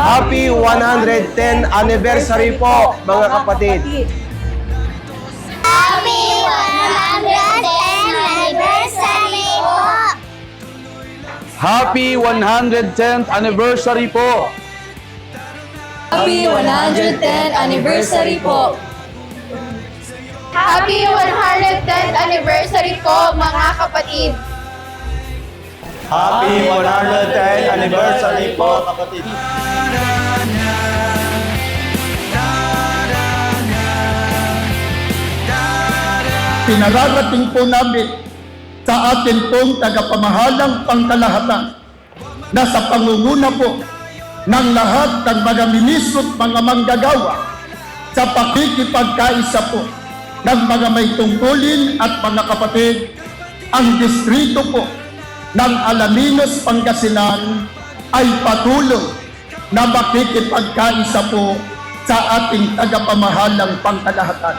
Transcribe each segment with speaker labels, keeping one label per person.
Speaker 1: Happy 110th anniversary po, mga kapatid.
Speaker 2: Happy 110th anniversary po!
Speaker 3: Happy 110th anniversary po!
Speaker 4: Happy 110th anniversary po!
Speaker 2: Happy 110th anniversary po, mga kapatid!
Speaker 1: Happy 110th anniversary po, kapatid.
Speaker 5: Pinararating po namin sa atin pong tagapamahalang pangkalahatan na sa pangunguna po ng lahat ng mga ministro at mga manggagawa sa pakikipagkaisa po ng mga may tungkulin at mga kapatid, ang distrito po ng Alaminos, Pangasinan ay patuloy na makikipagkaisa po sa ating tagapamahalang pangkalahatan.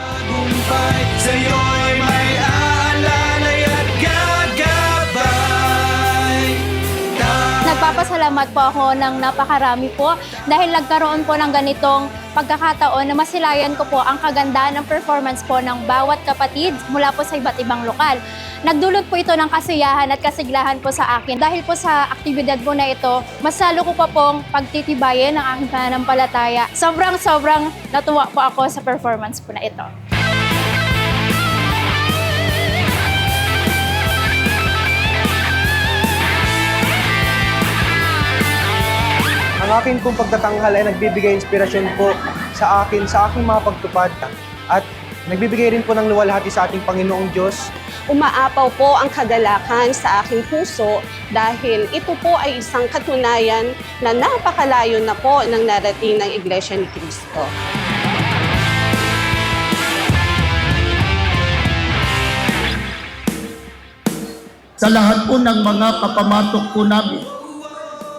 Speaker 6: Sa'yo'y may aalalay at gagabay.
Speaker 4: Nagpapasalamat po ako ng napakarami po dahil nagkaroon po ng ganitong pagkakataon na masilayan ko po ang kagandahan ng performance po ng bawat kapatid mula po sa iba't ibang lokal. Nagdulot po ito ng kasiyahan at kasiglahan po sa akin. Dahil po sa aktibidad po na ito, mas lalo ko pa pong pagtitibayin ang aking pananampalataya. Sobrang natuwa po ako sa performance po na ito.
Speaker 1: Ang akin pong pagtatanghal ay nagbibigay inspirasyon po sa akin, sa aking mga pagtupad. At nagbibigay rin po ng luwalhati sa ating Panginoong Diyos.
Speaker 7: Umaapaw po ang kagalakan sa aking puso dahil ito po ay isang katunayan na napakalayo na po ng narating ng Iglesia ni Cristo.
Speaker 5: Sa lahat po ng mga kapamatok po namin,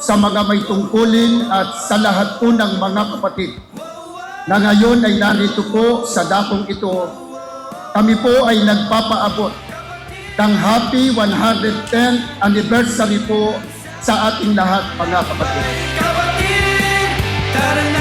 Speaker 5: sa mga may tungkulin at sa lahat po ng mga kapatid na ngayon ay narito po sa dakong ito, kami po ay nagpapaabot ng happy 110th anniversary po sa ating lahat, mga kapatid.
Speaker 6: Kapatid, tara